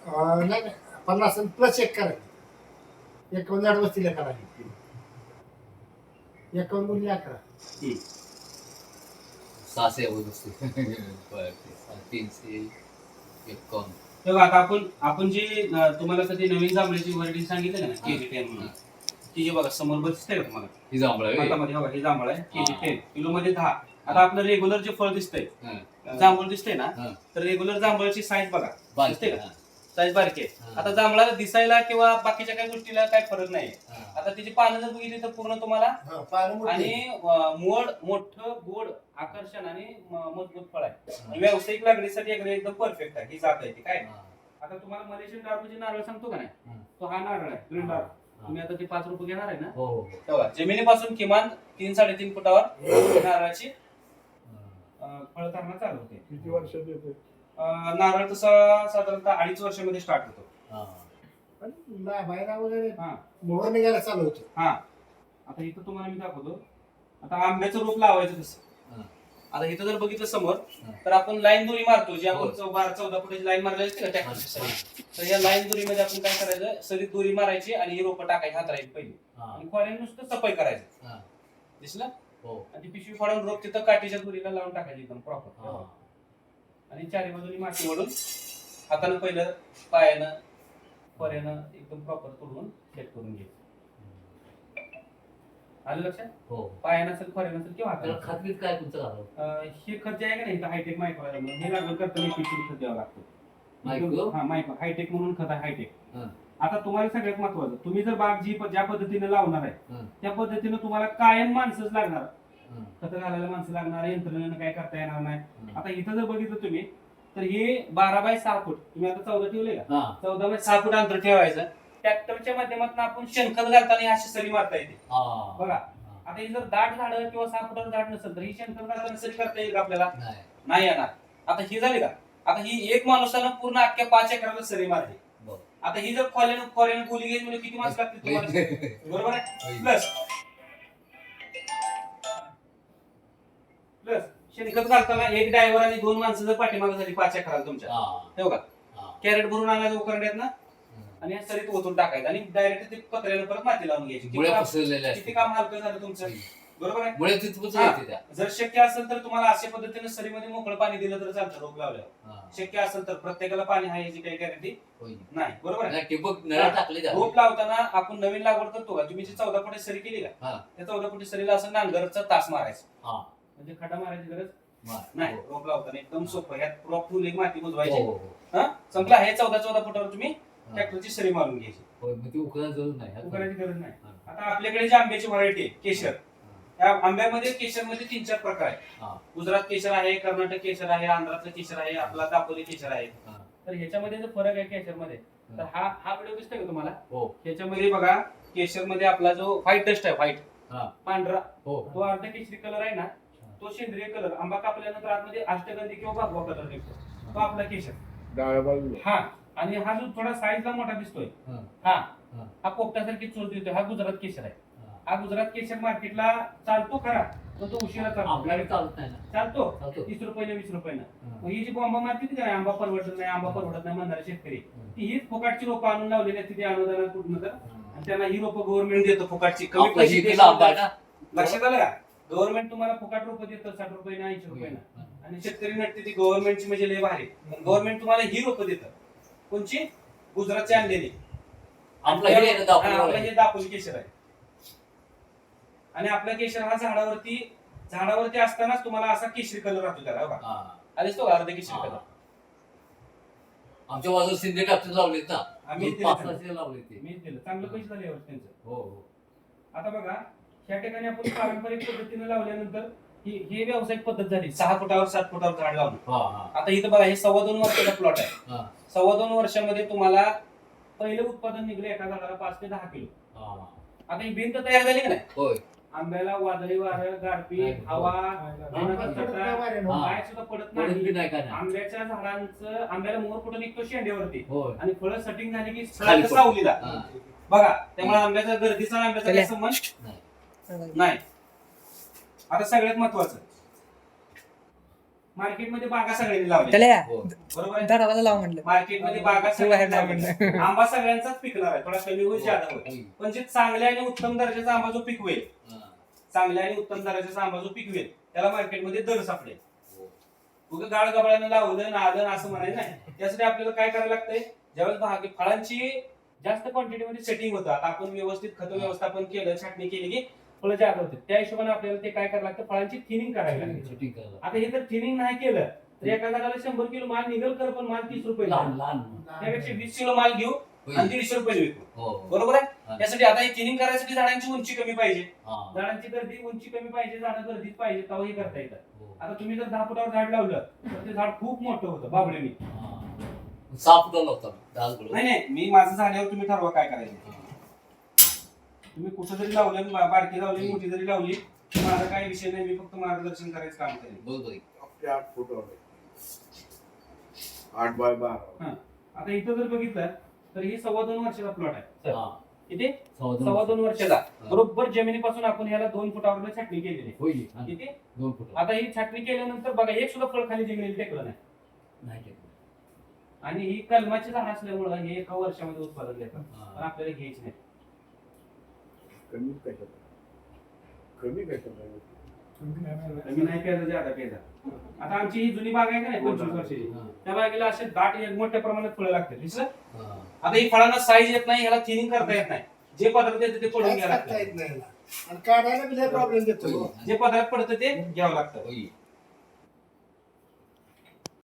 नाही 50 प्लस एक करायची. 51 वस्तीला करायची. 51 गुणिले 11. 600 351. तेव्हा आता आपण जे तुम्हाला कधी नवीन जांभळाची व्हरायटी सांगितलं ना KG10 म्हणून, ती जे बघा समोर दिसतंय का तुम्हाला ही जांभळा आहे. हातामध्ये बघा हे जांभळ आहे KG10 किलो मध्ये 10. आता आपलं रेग्युलर जे फळ दिसतंय जांभूळ दिसतंय ना, तर रेग्युलर जांभळाची साईज बघा दिसते का, साईज बारकी आहे. आता जांभळाला दिसायला किंवा बाकीच्या काही गोष्टीला काही फरक नाही. आता त्याची पानं जर बघितली तर पूर्ण तुम्हाला आणि मोठं गोड आकर्षण आणि मजबूत फळ आहे. व्यावसायिक लागणीसाठी एकदम परफेक्ट आहे ही जात आहे ती. काय आता तुम्हाला मलेशियन डार्बूचे नारळ सांगतो का नाही, तो हा नारळ आहे ग्रीन डार्क. तुम्ही आता ते 5 रुपये घेणार आहे ना, तेव्हा जमिनीपासून किमान 3-3.5 फुटावर नारळाची फळधारणा चालू होते. किती वर्षात येते नारळ तसा साधारणतः 2.5 वर्षामध्ये स्टार्ट होतो. बाहेर वगैरे मोहर निघायला चालू होतं. आता इथं तुम्हाला मी दाखवतो. आता आंब्याचं रोप लावायचं कसं, आता इथं जर बघितलं समोर तर आपण लाईन दोरी मारतो, जी आपण 12-14 फुटाची लाईन मारलेली असते ना ट्रॅक्टरची. तर या लाईन दोरीमध्ये आपण काय करायचं, सरीत दोरी मारायची आणि ही रोपं टाकायची हाताळायची पहिली आणि खोऱ्याने नुसतं सफाई करायचं. दिसलं, आणि ती पिशवी फाडून रोप तिथं काठीच्या दोरीला लावून टाकायची एकदम प्रॉपर. आणि चारी बाजूनी माती ओढून हातानं पहिलं पायानं खोऱ्यानं एकदम प्रॉपर तोडून सेट करून घ्यायचं. आलं लक्षात? पाया नसेल खोऱ्या नसेल किंवा हाताला खात्रीत काय तुमचं घालावं? हे खत जे आहे का नाही हायटेक मायक्रो हे लागवड करताना खत द्यावं लागतं. मायक्रो हायटेक म्हणून खत आहे हायटेक. आता तुम्हाला सगळ्यात महत्वाचं, तुम्ही जर बाग ज्या पद्धतीने लावणार आहे त्या पद्धतीने तुम्हाला कायम माणसंच लागणार, खत घालायला माणसं लागणार, यंत्रणेनं काय करता येणार नाही. आता इथं जर बघितलं तुम्ही तर हे 12x6 फूट, तुम्ही आता 14 ठेवले का, 14x6 फूट अंतर ठेवायचं. ट्रॅक्टरच्या माध्यमातून आपण शेणखत घालताना अशी सरी मारता येते बघा. आता ही जर दाट झाड किंवा 6 फुटावर दाट नसेल तर ही शेणखत घालताना सरी करता येईल का आपल्याला, नाही येणार. आता ही झाली का, आता ही एक माणसानं पूर्ण अख्ख्या 5 एकराला सरी मारली. आता ही जर खोऱ्यानं गोली घ्यायची म्हणजे किती माणसं लागतील तुम्हाला, बरोबर आहे. प्लस शेणखत घालताना एक ड्रायव्हर आणि 2 माणसं जर पाठीमागे झाली 5 एकराला तुमच्या, हे बघा कॅरेट भरून आणायचं उकरड्यात ना आणि या सरीत ओतून टाकायचं आणि डायरेक्ट ते पत्र्याला परत माती लावून घ्यायची. किती काम हलकं झालं तुमचं, बरोबर आहे. जर शक्य असेल तर तुम्हाला अशा पद्धतीने सरीमध्ये मोकळं पाणी दिलं तर चालतं रोप लावल्यावर. शक्य असेल तर प्रत्येकाला पाणी आहे याची काही गॅरंटी नाही, बरोबर आहे. रोप लावताना आपण नवीन लागवड करतो का, तुम्ही जी 14 फुटाची सरी केली का, त्या 14 फुटाची सरीला असं नांगरचा तास मारायचं, म्हणजे खडा मारायची गरज नाही. रोप लावताना एकदम सोपं, ह्यात रोप फुल एक माती बुजवायची. संपला. हे 14 फुटावर तुम्ही ट्रॅक्टरची सरी मारून घ्यायची, उकरायची गरज नाही. आता आपल्याकडे जी आंब्याची व्हरायटी आहे केशर, त्या आंब्यामध्ये केशरमध्ये 3-4 प्रकार आहेत. गुजरात केशर आहे, कर्नाटक केशर आहे, आंध्रातलं केशर आहे, आपला दापोली केशर आहे. तर ह्याच्यामध्ये जो फरक आहे केशरमध्ये, तर हा व्हिडिओ दिसतोय का तुम्हाला, ह्याच्यामध्ये बघा केशरमध्ये आपला जो व्हाईट डस्ट आहे, व्हाईट पांढरा, तो अर्ध केशरी कलर आहे ना, तो सेंद्रिय कलर. आंबा कापल्यानंतर आतमध्ये अष्टगंधी किंवा भगवा कलर निघतो, तो आपला केशर. आणि हा जो थोडा साईजला मोठा दिसतोय हा पोपटासारखी चोच देतोय, हा गुजरात केशर आहे. हा गुजरात केशर मार्केटला चालतो खरा, पण तो उशिरा चालतो 30 रुपये 20 रुपयानं. ही जी बॉम्बा मार्केट आहे, आंबा परवडत नाही म्हणणारे शेतकरी, ती हीच फुकाटची रोपं आणून लावलेली आहेत तिथे अनुदानात कुठून तर, आणि त्यांना ही रोपं गव्हर्नमेंट देतो फुकाटची, कमी पैसे. लक्षात आलं का, गव्हर्नमेंट तुम्हाला फुकाट रोपं देतं 60 रुपये 80 रुपयानं, आणि शेतकरी नटते ती गव्हर्नमेंटची म्हणजे लय भारी. गव्हर्नमेंट तुम्हाला ही रोपं देतं, कोणची, गुजरातची आणलेली. आपलं हे दापोली केशर आहे. आणि आपला केशर हा झाडावरती असतानाच तुम्हाला असा केशरी कलर राहतो त्याला बघा, आलीच तो अर्ध केशरी कलर. आमच्या बाजूला सिंधी डॉक्टर लावलेत ना, मीच दिलं, चांगलं पैसे झाले यावर त्यांचं. आता बघा ह्या ठिकाणी आपण पारंपरिक पद्धतीने लावल्यानंतर ही व्यावसायिक पद्धत झाली, 6 फुटावर 7 फुटावर झाड लावणं. आता इथं बघा हे 2.25 वर्षाचा प्लॉट आहे. 2.25 वर्षामध्ये तुम्हाला पहिलं उत्पादन निघलं एका झाडाला 5 ते 10 किलो. आता ही भिंत तयार झाली का नाही, आंब्याला वादळी वारं, गारपीट, हवा, काय सुद्धा पडत नाही. आंब्याच्या झाडांचं, आंब्याला मोर कुठं निघतो शेंड्यावरती, आणि फळं सेटिंग झाली की सावलीला बघा. त्यामुळे आंब्याचा गर्दीचा आंब्याचा काही संबंध नाही. आता सगळ्यात महत्वाचं मार्केटमध्ये बागा सगळ्यांनी लावल्या त्याला हो. बरोबर आहे दरवाजा लाव म्हणलं मार्केटमध्ये बागा बाहेर सगळ्यांनी नाही लावल्या. म्हणलं आंबा सगळ्यांचाच पिकणार आहे थोडा कमी होईल ज्यादा होईल पण जे चांगल्या आणि उत्तम दर्जाचा आंबा जो पिकवेल चांगल्या आणि उत्तम दर्जाचा आंबा जो पिकवेल त्याला मार्केटमध्ये दर सापडेल उगा गाळ गबाळानं लावलं नादन असं म्हणायचं नाही त्यासाठी आपल्याला काय करायला लागतंय ज्यावेळेस फळांची जास्त क्वांटिटीमध्ये सेटिंग होतं आता आपण व्यवस्थित खत व्यवस्थापन केलं छाटणी केली की फळं जास्त होते त्या हिशोबाने आपल्याला ते काय करायला लागतं फळांची थिनिंग करायला लागते आता हे जर थिनिंग नाही केलं तर एका झाडाला 100 किलो माल निघल कर पण माल 30 रुपये लहान लहान त्यापेक्षा 20 किलो माल घेऊ आणि 150 रुपये विकू हो बरोबर आहे त्यासाठी आता हे थिनिंग करायसाठी झाडांची उंची कमी पाहिजे हा. झाडांची गर्दी उंची कमी पाहिजे झाडं गर्दीत पाहिजे तेव्हा हे करता येतं हो. आता तुम्ही जर 10 फुटावर झाड लावलं तर ते झाड खूप मोठं होतं बाबळीने हा. 6 फुटाला होता 10 फुट नाही नाही मी माझं झाल्यावर तुम्ही ठरवा काय करायचं तुम्ही कुठं जरी लावलं बारकी लावली मोठी जरी लावली माझा काही विषय नाही मी फक्त मार्गदर्शन करायचं काम करेन बरोबर आपले 8 फुटावर 8 बाय 12 आता इथं जर बघितलं तर ही 2.25 वर्षाचा प्लॉट आहे हा. किती 2.25 2.25 वर्षाचा बरोबर जमिनीपासून आपण ह्याला 2 फुटावर छाटणी केलेली आहे. होईल हा. किती 2 फुट आता ही छाटणी केल्यानंतर बघा एक सुद्धा फळ खाली जमिनीला टेकलं नाही नाही टेकलं. आणि ही कलमाची झाड असल्यामुळं हे एका वर्षामध्ये उत्पादन देतात हा. पण आपल्याला घ्यायची नाही कमी कशात कमी कशात कमी नाही प्यायचं ज्यादा प्यायचा आता आमची ही जुनी बाग आहे का नाही 25 वर्षाची हा. त्या बागेला असे दाट मोठ्या प्रमाणात फळं लागतात दिसलं हा. आता ही फळांना साईज येत नाही ह्याला थिनिंग करता येत नाही जे पदार्थ येते ते पडून काहीच घ्यायला करता येत लागतं नाही याला. आणि काढायला बी प्रॉब्लेम देतो जे पदार्थ पडतं ते घ्यावं लागतं होईल.